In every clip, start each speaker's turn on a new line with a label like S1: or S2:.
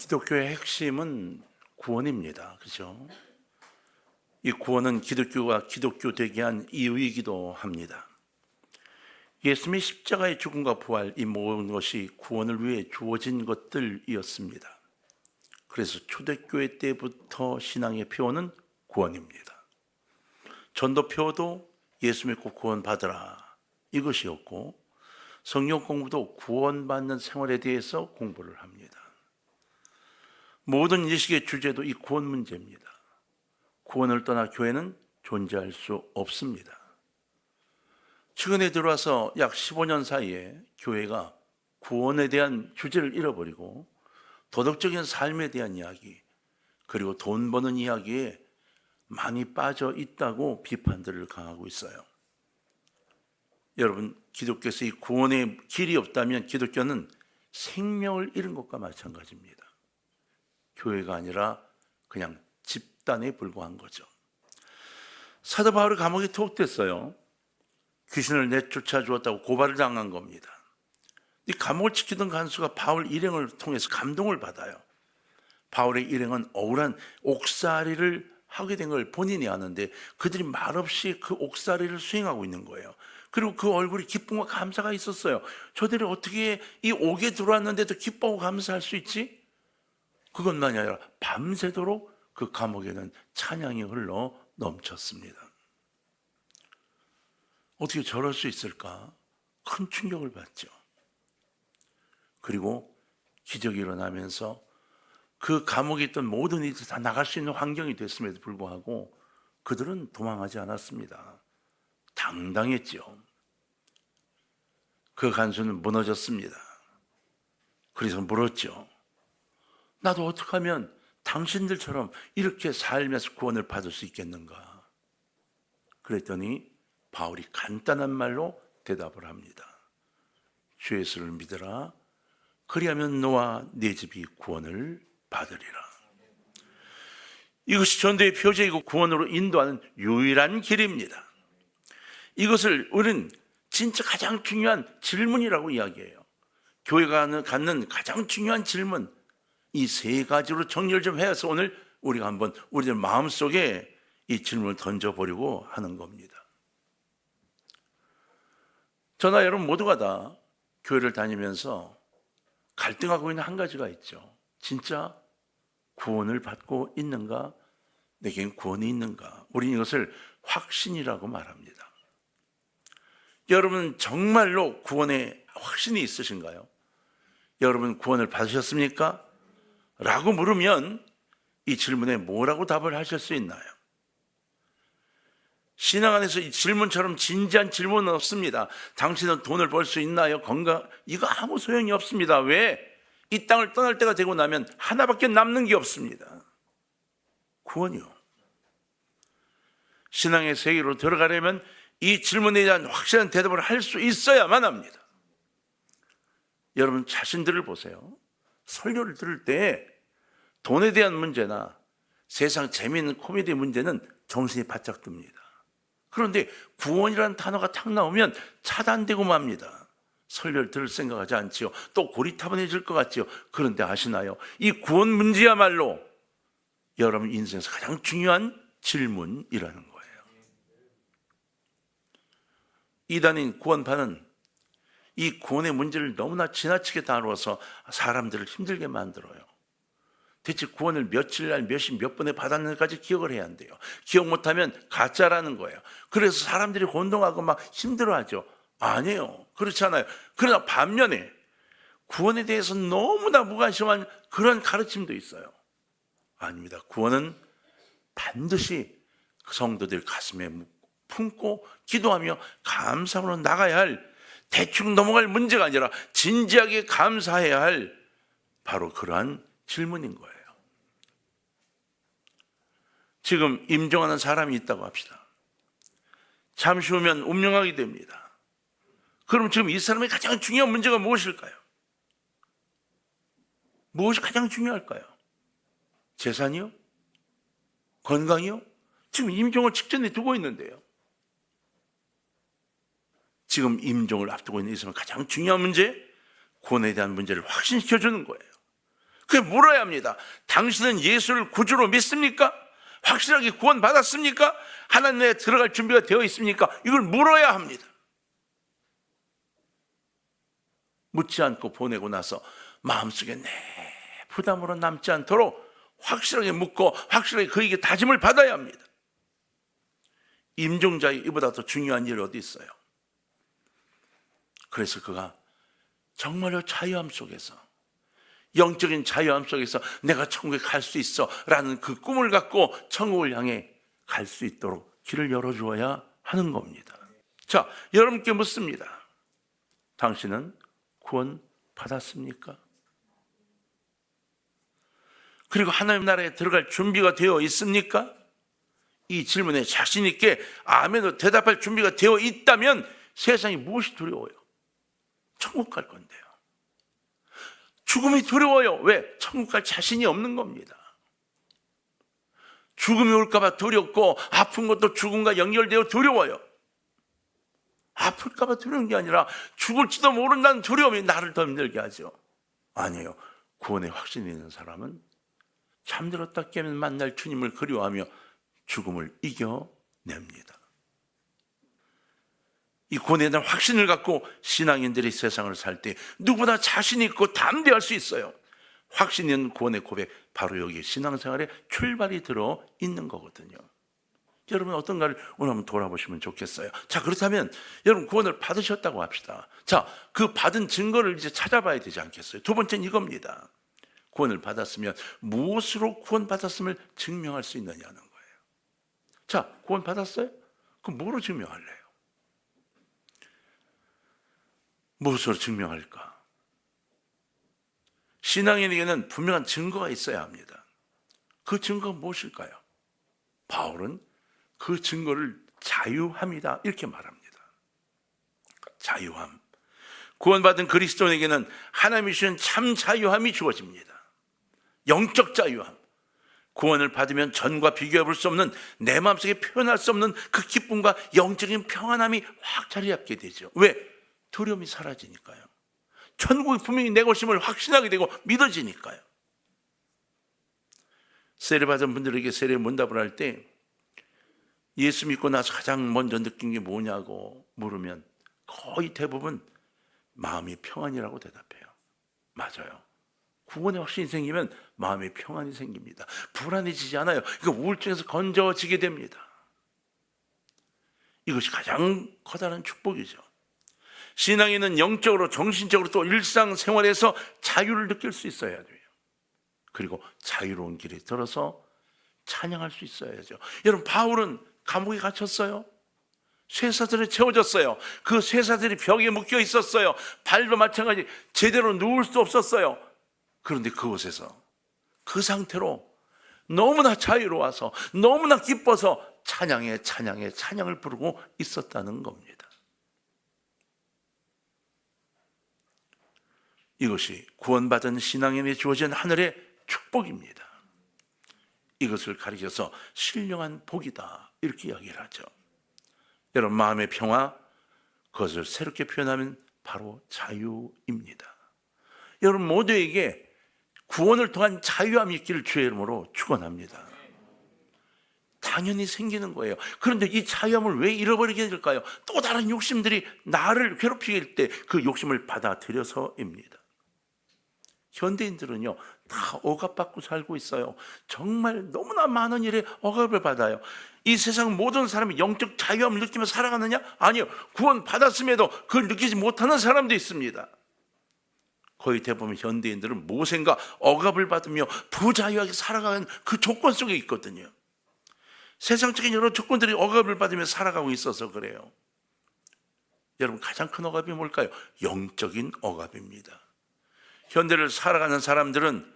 S1: 기독교의 핵심은 구원입니다. 그죠? 이 구원은 기독교가 기독교 되게 한 이유이기도 합니다. 예수님의 십자가의 죽음과 부활, 이 모든 것이 구원을 위해 주어진 것들이었습니다. 그래서 초대교회 때부터 신앙의 표어는 구원입니다. 전도 표어도 예수 믿고 구원받으라 이것이었고, 성경 공부도 구원받는 생활에 대해서 공부를 합니다. 모든 예식의 주제도 이 구원 문제입니다. 구원을 떠나 교회는 존재할 수 없습니다. 최근에 들어와서 약 15년 사이에 교회가 구원에 대한 주제를 잃어버리고 도덕적인 삶에 대한 이야기, 그리고 돈 버는 이야기에 많이 빠져 있다고 비판들을 강하고 있어요. 여러분, 기독교에서 이 구원의 길이 없다면 기독교는 생명을 잃은 것과 마찬가지입니다. 교회가 아니라 그냥 집단에 불과한 거죠. 사도 바울이 감옥에 투옥됐어요. 귀신을 내쫓아 주었다고 고발을 당한 겁니다. 이 감옥을 지키던 간수가 바울 일행을 통해서 감동을 받아요. 바울의 일행은 억울한 옥살이를 하게 된 걸 본인이 아는데 그들이 말없이 그 옥살이를 수행하고 있는 거예요. 그리고 그 얼굴이 기쁨과 감사가 있었어요. 저들이 어떻게 이 옥에 들어왔는데도 기뻐하고 감사할 수 있지? 그것만이 아니라 밤새도록 그 감옥에는 찬양이 흘러 넘쳤습니다. 어떻게 저럴 수 있을까? 큰 충격을 받죠. 그리고 기적이 일어나면서 그 감옥에 있던 모든 이들이 다 나갈 수 있는 환경이 됐음에도 불구하고 그들은 도망하지 않았습니다. 당당했죠. 그 간수는 무너졌습니다. 그래서 물었죠. 나도 어떻게 하면 당신들처럼 이렇게 살면서 구원을 받을 수 있겠는가? 그랬더니 바울이 간단한 말로 대답을 합니다. 주 예수를 믿으라. 그리하면 너와 네 집이 구원을 받으리라. 이것이 전도의 표적이고 구원으로 인도하는 유일한 길입니다. 이것을 우리는 진짜 가장 중요한 질문이라고 이야기해요. 교회가 갖는 가장 중요한 질문, 이 세 가지로 정리를 좀 해서 오늘 우리가 한번 우리들 마음속에 이 질문을 던져보려고 하는 겁니다. 저나 여러분 모두가 다 교회를 다니면서 갈등하고 있는 한 가지가 있죠. 진짜 구원을 받고 있는가? 내겐 구원이 있는가? 우리는 이것을 확신이라고 말합니다. 여러분 정말로 구원에 확신이 있으신가요? 여러분 구원을 받으셨습니까? 라고 물으면 이 질문에 뭐라고 답을 하실 수 있나요? 신앙 안에서 이 질문처럼 진지한 질문은 없습니다. 당신은 돈을 벌 수 있나요? 건강? 이거 아무 소용이 없습니다. 왜? 이 땅을 떠날 때가 되고 나면 하나밖에 남는 게 없습니다. 구원이요. 신앙의 세계로 들어가려면 이 질문에 대한 확실한 대답을 할 수 있어야만 합니다. 여러분 자신들을 보세요. 설교를 들을 때 돈에 대한 문제나 세상 재미있는 코미디 문제는 정신이 바짝 듭니다. 그런데 구원이라는 단어가 탁 나오면 차단되고 맙니다. 설교를 들을 생각하지 않지요. 또 고리타분해질 것 같지요. 그런데 아시나요? 이 구원 문제야말로 여러분 인생에서 가장 중요한 질문이라는 거예요. 이단인 구원파는 이 구원의 문제를 너무나 지나치게 다루어서 사람들을 힘들게 만들어요. 대체 구원을 며칠 날 몇십 몇 번에 받았는지까지 기억을 해야 한대요. 기억 못하면 가짜라는 거예요. 그래서 사람들이 혼동하고 막 힘들어하죠. 아니에요. 그렇지 않아요. 그러나 반면에 구원에 대해서 너무나 무관심한 그런 가르침도 있어요. 아닙니다. 구원은 반드시 그 성도들 가슴에 품고 기도하며 감사함으로 나가야 할, 대충 넘어갈 문제가 아니라 진지하게 감사해야 할 바로 그러한 질문인 거예요. 지금 임종하는 사람이 있다고 합시다. 잠시 후면 운명하게 됩니다. 그럼 지금 이 사람의 가장 중요한 문제가 무엇일까요? 무엇이 가장 중요할까요? 재산이요? 건강이요? 지금 임종을 직전에 두고 있는데요. 지금 임종을 앞두고 있는 이 사람의 가장 중요한 문제, 구원에 대한 문제를 확신시켜주는 거예요. 그 물어야 합니다. 당신은 예수를 구주로 믿습니까? 확실하게 구원받았습니까? 하나님에 들어갈 준비가 되어 있습니까? 이걸 물어야 합니다. 묻지 않고 보내고 나서 마음속에 내 부담으로 남지 않도록 확실하게 묻고 확실하게 그에게 다짐을 받아야 합니다. 임종자의 이보다 더 중요한 일이 어디 있어요? 그래서 그가 정말로 자유함 속에서, 영적인 자유함 속에서 내가 천국에 갈 수 있어 라는 그 꿈을 갖고 천국을 향해 갈 수 있도록 길을 열어주어야 하는 겁니다. 자, 여러분께 묻습니다. 당신은 구원 받았습니까? 그리고 하나님 나라에 들어갈 준비가 되어 있습니까? 이 질문에 자신 있게 아멘으로 대답할 준비가 되어 있다면 세상이 무엇이 두려워요? 천국 갈 건데요. 죽음이 두려워요. 왜? 천국 갈 자신이 없는 겁니다. 죽음이 올까 봐 두렵고 아픈 것도 죽음과 연결되어 두려워요. 아플까 봐 두려운 게 아니라 죽을지도 모른다는 두려움이 나를 더 힘들게 하죠. 아니에요. 구원의 확신이 있는 사람은 잠들었다 깨면 만날 주님을 그리워하며 죽음을 이겨냅니다. 이 구원에 대한 확신을 갖고 신앙인들이 세상을 살 때 누구나 자신 있고 담대할 수 있어요. 확신 있는 구원의 고백, 바로 여기 신앙생활에 출발이 들어 있는 거거든요. 여러분 어떤가를 오늘 한번 돌아보시면 좋겠어요. 자, 그렇다면 여러분 구원을 받으셨다고 합시다. 자, 그 받은 증거를 이제 찾아봐야 되지 않겠어요? 두 번째는 이겁니다. 구원을 받았으면 무엇으로 구원받았음을 증명할 수 있느냐는 거예요. 자, 구원 받았어요? 그럼 뭐로 증명할래요? 무엇으로 증명할까? 신앙인에게는 분명한 증거가 있어야 합니다. 그 증거가 무엇일까요? 바울은 그 증거를 자유함이다 이렇게 말합니다. 자유함. 구원받은 그리스도인에게는 하나님이 주신 참 자유함이 주어집니다. 영적 자유함. 구원을 받으면 전과 비교해 볼 수 없는, 내 마음속에 표현할 수 없는 그 기쁨과 영적인 평안함이 확 자리 잡게 되죠. 왜? 두려움이 사라지니까요. 천국이 분명히 내 것임을 확신하게 되고 믿어지니까요. 세례받은 분들에게 세례 문답을 할 때 예수 믿고 나서 가장 먼저 느낀 게 뭐냐고 물으면 거의 대부분 마음이 평안이라고 대답해요. 맞아요. 구원의 확신이 생기면 마음의 평안이 생깁니다. 불안해지지 않아요. 그러니까 우울증에서 건져지게 됩니다. 이것이 가장 커다란 축복이죠. 신앙인은 영적으로, 정신적으로 또 일상생활에서 자유를 느낄 수 있어야 돼요. 그리고 자유로운 길에 들어서 찬양할 수 있어야죠. 여러분, 바울은 감옥에 갇혔어요. 쇠사슬에 채워졌어요. 그 쇠사슬이 벽에 묶여 있었어요. 발도 마찬가지 제대로 누울 수 없었어요. 그런데 그곳에서 그 상태로 너무나 자유로워서 너무나 기뻐서 찬양을 부르고 있었다는 겁니다. 이것이 구원받은 신앙인에 주어진 하늘의 축복입니다. 이것을 가리켜서 신령한 복이다 이렇게 이야기를 하죠. 여러분, 마음의 평화, 그것을 새롭게 표현하면 바로 자유입니다. 여러분 모두에게 구원을 통한 자유함이 있기를 주의 이름으로 축원합니다. 당연히 생기는 거예요. 그런데 이 자유함을 왜 잃어버리게 될까요? 또 다른 욕심들이 나를 괴롭힐 때 그 욕심을 받아들여서입니다. 현대인들은요 다 억압받고 살고 있어요. 정말 너무나 많은 일에 억압을 받아요. 이 세상 모든 사람이 영적 자유함을 느끼며 살아가느냐? 아니요. 구원 받았음에도 그걸 느끼지 못하는 사람도 있습니다. 거의 대부분 현대인들은 모생과 억압을 받으며 부자유하게 살아가는 그 조건 속에 있거든요. 세상적인 여러 조건들이 억압을 받으며 살아가고 있어서 그래요. 여러분, 가장 큰 억압이 뭘까요? 영적인 억압입니다. 현대를 살아가는 사람들은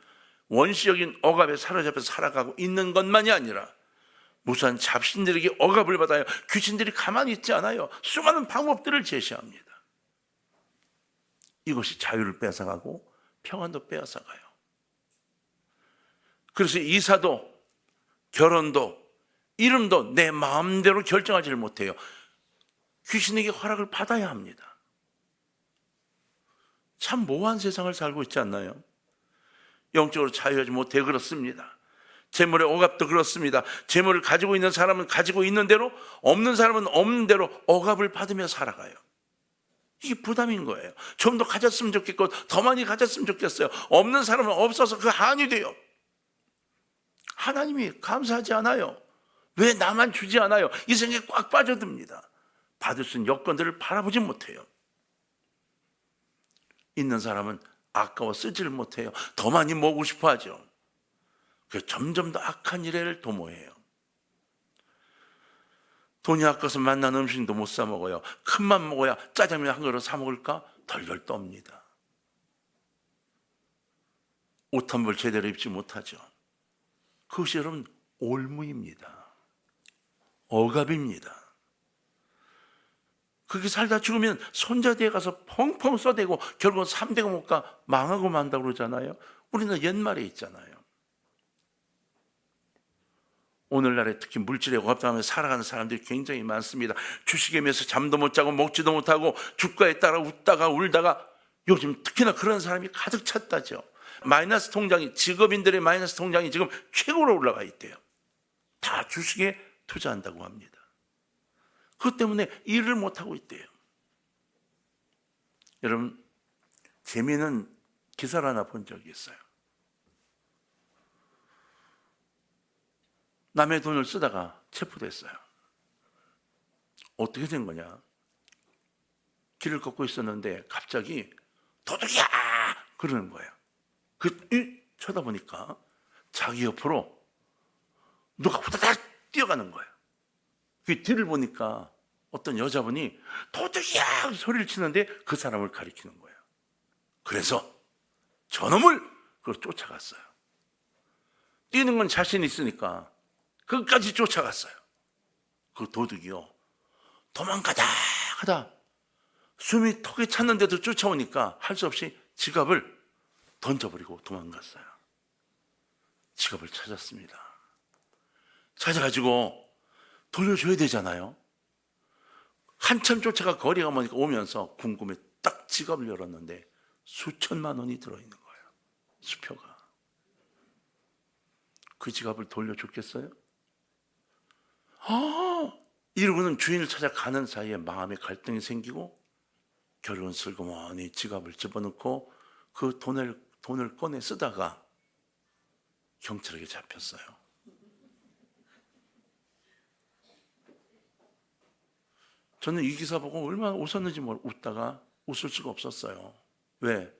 S1: 원시적인 억압에 사로잡혀 살아가고 있는 것만이 아니라 무수한 잡신들에게 억압을 받아요. 귀신들이 가만히 있지 않아요. 수많은 방법들을 제시합니다. 이것이 자유를 뺏어가고 평안도 빼앗아가요. 그래서 이사도 결혼도 이름도 내 마음대로 결정하지를 못해요. 귀신에게 허락을 받아야 합니다. 참 모호한 세상을 살고 있지 않나요? 영적으로 자유하지 못해 그렇습니다. 재물의 억압도 그렇습니다. 재물을 가지고 있는 사람은 가지고 있는 대로, 없는 사람은 없는 대로 억압을 받으며 살아가요. 이게 부담인 거예요. 좀 더 가졌으면 좋겠고 더 많이 가졌으면 좋겠어요. 없는 사람은 없어서 그 한이 돼요. 하나님이 감사하지 않아요. 왜 나만 주지 않아요? 이 생각에 꽉 빠져듭니다. 받을 수 있는 여건들을 바라보지 못해요. 있는 사람은 아까워 쓰지를 못해요. 더 많이 먹고 싶어 하죠. 그래서 점점 더 악한 일을 도모해요. 돈이 아까워서 맛난 음식도 못 사 먹어요. 큰맘 먹어야 짜장면 한 그릇 사 먹을까? 덜덜 떱니다. 옷 한 벌 제대로 입지 못하죠. 그것이 여러분 올무입니다. 억압입니다. 그렇게 살다 죽으면 손자대에 가서 펑펑 써대고 결국은 3대가 못 가 망하고 만다고 그러잖아요. 우리는 옛말에 있잖아요. 오늘날에 특히 물질에 억압당하며 살아가는 사람들이 굉장히 많습니다. 주식에 매서 잠도 못 자고 먹지도 못하고 주가에 따라 웃다가 울다가 요즘 특히나 그런 사람이 가득 찼다죠. 마이너스 통장이, 직업인들의 마이너스 통장이 지금 최고로 올라가 있대요. 다 주식에 투자한다고 합니다. 그것 때문에 일을 못하고 있대요. 여러분, 재미있는 기사를 하나 본 적이 있어요. 남의 돈을 쓰다가 체포됐어요. 어떻게 된 거냐? 길을 걷고 있었는데 갑자기 도둑이야! 그러는 거예요. 쳐다보니까 자기 옆으로 누가 후다닥 뛰어가는 거예요. 그 뒤를 보니까 어떤 여자분이 도둑이야! 소리를 치는데 그 사람을 가리키는 거예요. 그래서 저놈을 그걸 쫓아갔어요. 뛰는 건 자신 있으니까 끝까지 쫓아갔어요. 그 도둑이요, 도망가다 하다 숨이 턱에 찼는데도 쫓아오니까 할 수 없이 지갑을 던져버리고 도망갔어요. 지갑을 찾았습니다. 찾아가지고 돌려줘야 되잖아요. 한참 쫓아가 거리가 머니까 오면서 궁금해 딱 지갑을 열었는데 수천만 원이 들어있는 거예요. 수표가. 그 지갑을 돌려줬겠어요? 이러고는 주인을 찾아가는 사이에 마음의 갈등이 생기고 결국은 슬그머니 지갑을 집어넣고 그 돈을 꺼내 쓰다가 경찰에게 잡혔어요. 저는 이 기사 보고 얼마나 웃었는지 웃다가 웃을 수가 없었어요. 왜?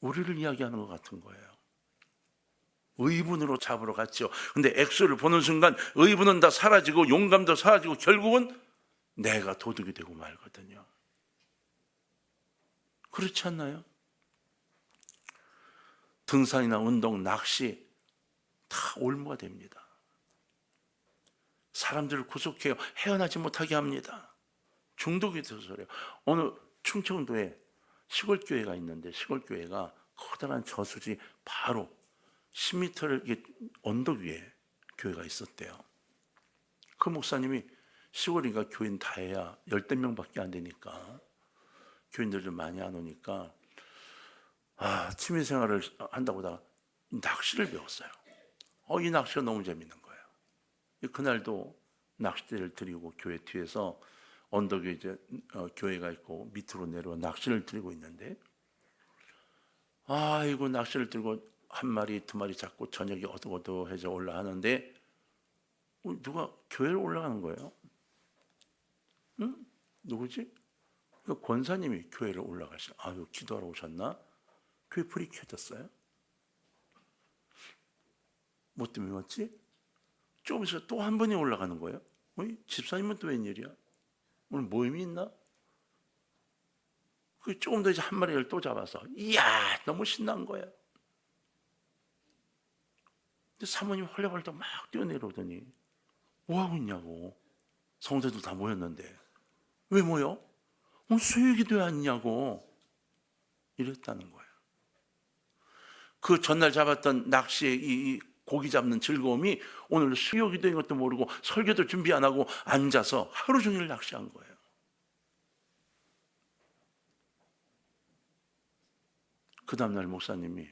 S1: 우리를 이야기하는 것 같은 거예요. 의분으로 잡으러 갔죠. 근데 액수를 보는 순간 의분은 다 사라지고 용감도 사라지고 결국은 내가 도둑이 되고 말거든요. 그렇지 않나요? 등산이나 운동, 낚시 다 올무가 됩니다. 사람들을 구속해요. 헤어나지 못하게 합니다. 중독이 돼서 그래요. 어느 충청도에 시골교회가 있는데 시골교회가 커다란 저수지 바로 10m를 언덕 위에 교회가 있었대요. 그 목사님이 시골이니까 교인 다 해야 10대 명밖에 안 되니까 교인들 좀 많이 안 오니까 취미생활을 한다고 하다가 낚시를 배웠어요. 이 낚시가 너무 재밌는 거예요. 그날도 낚싯대를 들이고 교회 뒤에서 언덕 위에 이제 교회가 있고 밑으로 내려와 낚시를 들고 있는데 이거 낚시를 들고 한 마리 두 마리 잡고 저녁이 어둑어둑해져 올라가는데 누가 교회로 올라가는 거예요. 응? 누구지? 권사님이 교회를 올라가시나? 기도하러 오셨나? 교회 불이 켜졌어요. 뭐 때문에 왔지? 조금 있어 또 한 분이 올라가는 거예요. 집사님은 또 웬일이야? 오늘 모임이 있나? 조금 더 이제 한 마리를 또 잡아서 이야 너무 신난 거예요. 사모님 헐레벌떡 막 뛰어내려오더니 뭐하고 있냐고. 성도들 다 모였는데 왜 모여? 수요기도회 아니냐고 이랬다는 거예요. 그 전날 잡았던 낚시의 이 고기 잡는 즐거움이 오늘 수요기도인 것도 모르고 설교도 준비 안 하고 앉아서 하루 종일 낚시한 거예요. 그 다음날 목사님이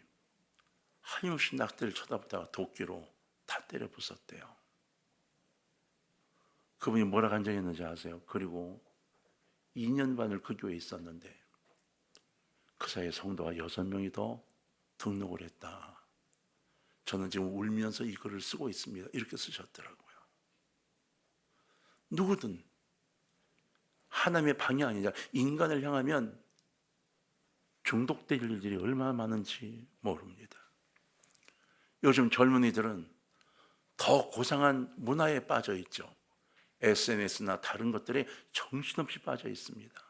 S1: 하염없이 낙태를 쳐다보다가 도끼로 다 때려 부쉈대요. 그분이 뭐라 간증했는지 아세요? 그리고 2년 반을 그 교회에 있었는데 그 사이에 성도가 6명이 더 등록을 했다. 저는 지금 울면서 이 글을 쓰고 있습니다. 이렇게 쓰셨더라고요. 누구든 하나님의 방향 아니냐, 인간을 향하면 중독될 일들이 얼마나 많은지 모릅니다. 요즘 젊은이들은 더 고상한 문화에 빠져 있죠. SNS나 다른 것들에 정신없이 빠져 있습니다.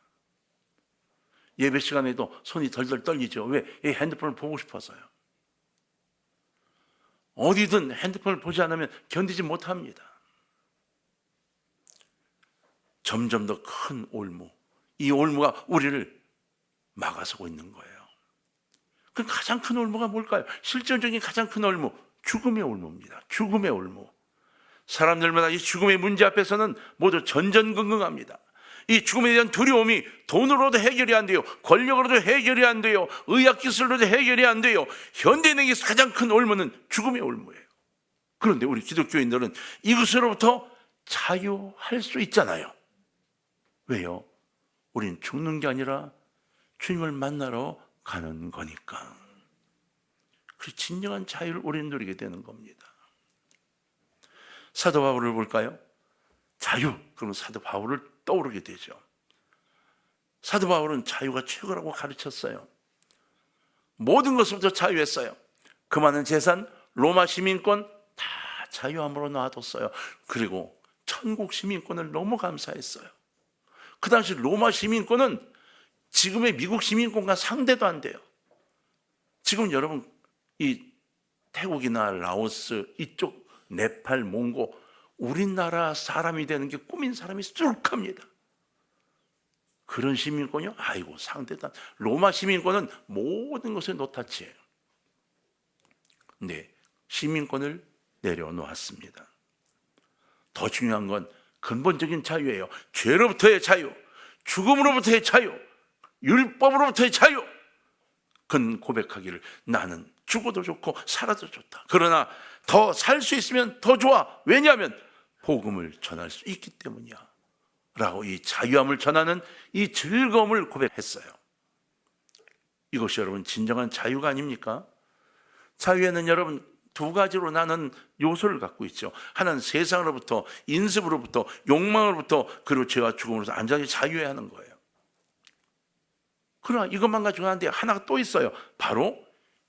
S1: 예배 시간에도 손이 덜덜 떨리죠. 왜? 이 핸드폰을 보고 싶어서요. 어디든 핸드폰을 보지 않으면 견디지 못합니다. 점점 더 큰 올무, 이 올무가 우리를 막아서고 있는 거예요. 그 가장 큰 올무가 뭘까요? 실존적인 가장 큰 올무, 죽음의 올무입니다. 죽음의 올무. 사람들마다 이 죽음의 문제 앞에서는 모두 전전긍긍합니다. 이 죽음에 대한 두려움이 돈으로도 해결이 안 돼요. 권력으로도 해결이 안 돼요. 의학기술로도 해결이 안 돼요. 현대인에게 가장 큰 올무는 죽음의 올무예요. 그런데 우리 기독교인들은 이것으로부터 자유할 수 있잖아요. 왜요? 우린 죽는 게 아니라 주님을 만나러 가는 거니까. 그 진정한 자유를 우리는 누리게 되는 겁니다. 사도 바울을 볼까요? 자유, 그러면 사도 바울을 떠오르게 되죠. 사도 바울은 자유가 최고라고 가르쳤어요. 모든 것부터 자유했어요. 그 많은 재산, 로마 시민권 다 자유함으로 놔뒀어요. 그리고 천국 시민권을 너무 감사했어요. 그 당시 로마 시민권은 지금의 미국 시민권과 상대도 안 돼요. 지금 여러분 이 태국이나 라오스 이쪽 네팔, 몽고 우리나라 사람이 되는 게 꿈인 사람이 수북합니다. 그런 시민권이요? 아이고 상대도 안. 로마 시민권은 모든 것에 노타치예요. 네, 시민권을 내려놓았습니다. 더 중요한 건 근본적인 자유예요. 죄로부터의 자유, 죽음으로부터의 자유, 율법으로부터의 자유. 그는 고백하기를 나는 죽어도 좋고 살아도 좋다. 그러나 더 살 수 있으면 더 좋아. 왜냐하면 복음을 전할 수 있기 때문이야 라고 이 자유함을 전하는 이 즐거움을 고백했어요. 이것이 여러분 진정한 자유가 아닙니까? 자유에는 여러분 두 가지로 나는 요소를 갖고 있죠. 하나는 세상으로부터, 인습으로부터, 욕망으로부터, 그리고 죄와 죽음으로부터 완전히 자유해야 하는 거예요. 그러나 이것만 가지고 하는데 하나가 또 있어요. 바로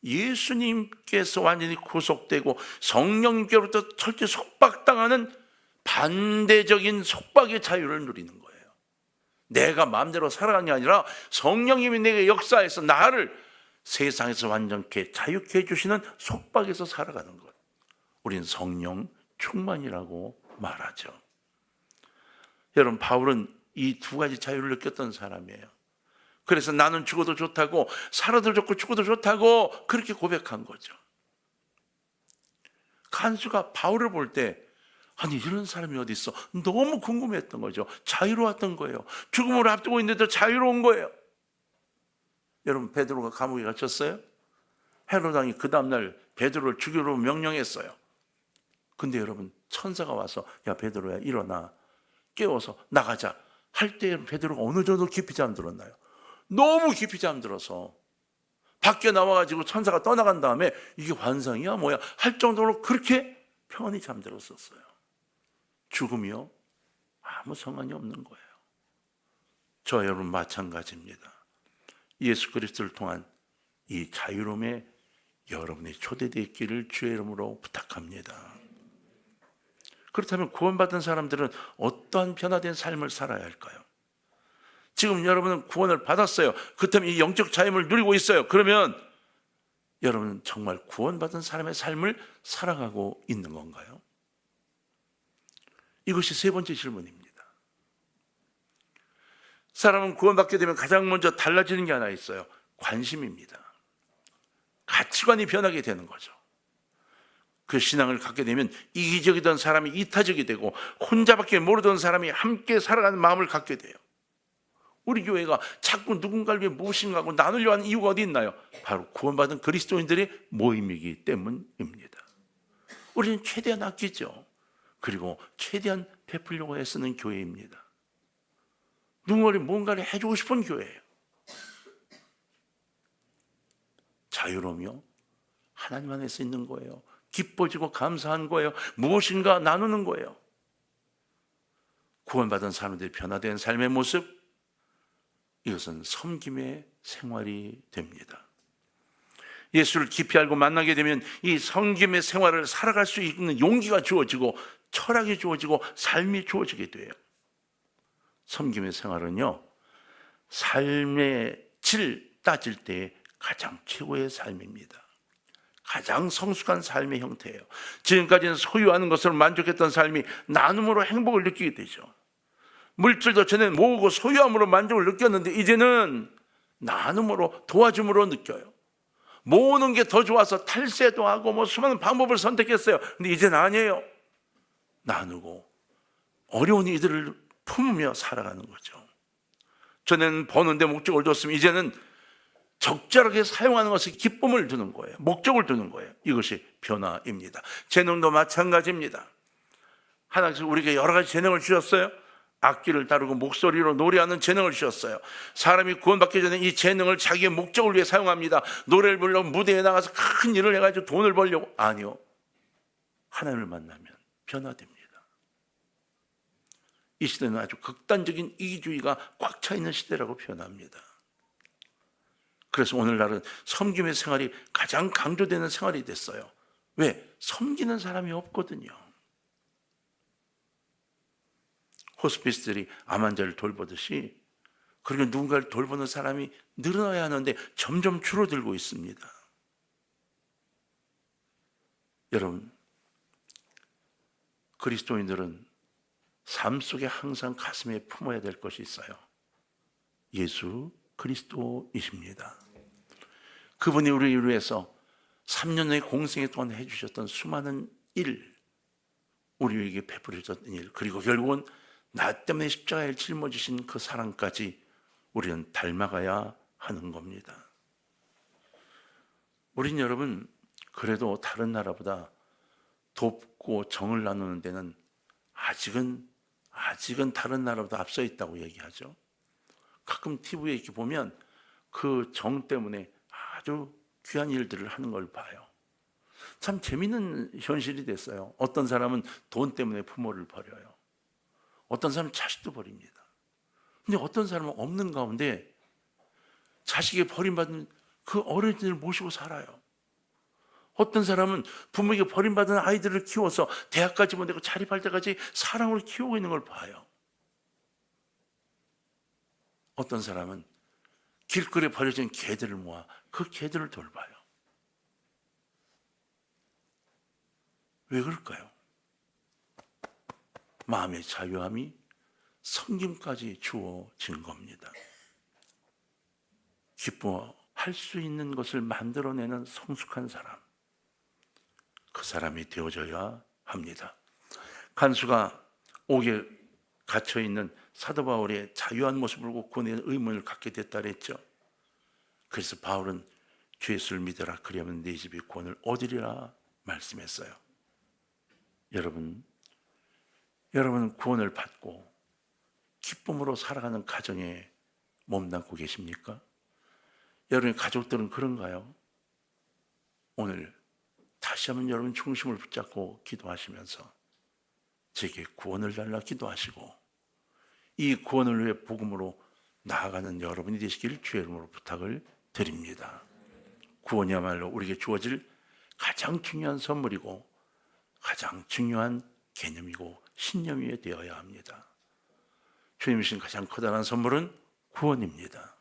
S1: 예수님께서 완전히 구속되고 성령님께로부터 철저히 속박당하는 반대적인 속박의 자유를 누리는 거예요. 내가 마음대로 살아가는 게 아니라 성령님이 내게 역사해서 나를 세상에서 완전히 자유케 해주시는 속박에서 살아가는 것. 우린 성령 충만이라고 말하죠. 여러분 바울은 이 두 가지 자유를 느꼈던 사람이에요. 그래서 나는 죽어도 좋다고, 살아도 좋고 죽어도 좋다고 그렇게 고백한 거죠. 간수가 바울을 볼 때 아니 이런 사람이 어디 있어? 너무 궁금했던 거죠. 자유로웠던 거예요. 죽음을 앞두고 있는데도 자유로운 거예요. 여러분 베드로가 감옥에 갇혔어요? 헤롯 왕이 그 다음날 베드로를 죽이려고 명령했어요. 근데 여러분 천사가 와서 야 베드로야 일어나, 깨워서 나가자 할 때 베드로가 어느 정도 깊이 잠들었나요? 너무 깊이 잠들어서 밖에 나와가지고 천사가 떠나간 다음에 이게 환상이야 뭐야 할 정도로 그렇게 편히 잠들었었어요. 죽음이요? 아무 상관이 없는 거예요. 저 여러분 마찬가지입니다. 예수 그리스도를 통한 이 자유로움에 여러분이 초대되기를 주의 이름으로 부탁합니다. 그렇다면 구원받은 사람들은 어떠한 변화된 삶을 살아야 할까요? 지금 여러분은 구원을 받았어요. 그렇다면 이 영적 자유를 누리고 있어요. 그러면 여러분은 정말 구원받은 사람의 삶을 살아가고 있는 건가요? 이것이 세 번째 질문입니다. 사람은 구원받게 되면 가장 먼저 달라지는 게 하나 있어요. 관심입니다. 가치관이 변하게 되는 거죠. 그 신앙을 갖게 되면 이기적이던 사람이 이타적이 되고 혼자밖에 모르던 사람이 함께 살아가는 마음을 갖게 돼요. 우리 교회가 자꾸 누군가를 위해 무엇인가 하고 나누려 하는 이유가 어디 있나요? 바로 구원받은 그리스도인들의 모임이기 때문입니다. 우리는 최대한 아끼죠. 그리고 최대한 베풀려고 애쓰는 교회입니다. 누군가를 뭔가를 해주고 싶은 교회예요. 자유로우며 하나님 안에서 있는 거예요. 기뻐지고 감사한 거예요. 무엇인가 나누는 거예요. 구원받은 사람들이 변화된 삶의 모습, 이것은 섬김의 생활이 됩니다. 예수를 깊이 알고 만나게 되면 이 섬김의 생활을 살아갈 수 있는 용기가 주어지고 철학이 주어지고 삶이 주어지게 돼요. 섬김의 생활은요, 삶의 질 따질 때 가장 최고의 삶입니다. 가장 성숙한 삶의 형태예요. 지금까지는 소유하는 것으로 만족했던 삶이 나눔으로 행복을 느끼게 되죠. 물질도 전에는 모으고 소유함으로 만족을 느꼈는데 이제는 나눔으로, 도와줌으로 느껴요. 모으는 게 더 좋아서 탈세도 하고 수많은 방법을 선택했어요. 근데 이제는 아니에요. 나누고 어려운 이들을 품으며 살아가는 거죠. 전에는 버는데 목적을 뒀으면 이제는 적절하게 사용하는 것에 기쁨을 두는 거예요. 목적을 두는 거예요. 이것이 변화입니다. 재능도 마찬가지입니다. 하나님께서 우리에게 여러 가지 재능을 주셨어요. 악기를 다루고 목소리로 노래하는 재능을 주셨어요. 사람이 구원받기 전에 이 재능을 자기의 목적을 위해 사용합니다. 노래를 부르려고 무대에 나가서 큰 일을 해가지고 돈을 벌려고. 아니요. 하나님을 만나면 변화됩니다. 이 시대는 아주 극단적인 이기주의가 꽉 차 있는 시대라고 표현합니다. 그래서 오늘날은 섬김의 생활이 가장 강조되는 생활이 됐어요. 왜? 섬기는 사람이 없거든요. 호스피스들이 암 환자를 돌보듯이 그리고 누군가를 돌보는 사람이 늘어나야 하는데 점점 줄어들고 있습니다. 여러분, 그리스도인들은 삶 속에 항상 가슴에 품어야 될 것이 있어요. 예수 그리스도이십니다. 그분이 우리를 위해서 3년의 공생애 동안 해주셨던 수많은 일, 우리에게 베풀어졌던 일, 그리고 결국은 나 때문에 십자가에 짊어지신 그 사랑까지 우리는 닮아가야 하는 겁니다. 우린 여러분, 그래도 다른 나라보다 돕고 정을 나누는 데는 아직은 다른 나라보다 앞서 있다고 얘기하죠. 가끔 TV에 이렇게 보면 그 정 때문에 아주 귀한 일들을 하는 걸 봐요. 참 재미있는 현실이 됐어요. 어떤 사람은 돈 때문에 부모를 버려요. 어떤 사람은 자식도 버립니다. 근데 어떤 사람은 없는 가운데 자식이 버림받은 그 어린이들을 모시고 살아요. 어떤 사람은 부모에게 버림받은 아이들을 키워서 대학까지 보내고 자립할 때까지 사랑으로 키우고 있는 걸 봐요. 어떤 사람은 길거리에 버려진 개들을 모아 그 개들을 돌봐요. 왜 그럴까요? 마음의 자유함이 섬김까지 주어진 겁니다. 기뻐할 수 있는 것을 만들어내는 성숙한 사람, 그 사람이 되어져야 합니다. 간수가 옥에 갇혀있는 사도 바울의 자유한 모습을 보고 구원의 의문을 갖게 됐다 그랬죠. 그래서 바울은 주 예수를 믿어라, 그리하면 네 집이 구원을 얻으리라 말씀했어요. 여러분 구원을 받고 기쁨으로 살아가는 가정에 몸담고 계십니까? 여러분의 가족들은 그런가요? 오늘 다시 한번 여러분 중심을 붙잡고 기도하시면서 제게 구원을 달라 기도하시고 이 구원을 위해 복음으로 나아가는 여러분이 되시길 주의 이름으로 부탁을 드립니다. 구원이야말로 우리에게 주어질 가장 중요한 선물이고 가장 중요한 개념이고 신념이 되어야 합니다. 주님이신 가장 커다란 선물은 구원입니다.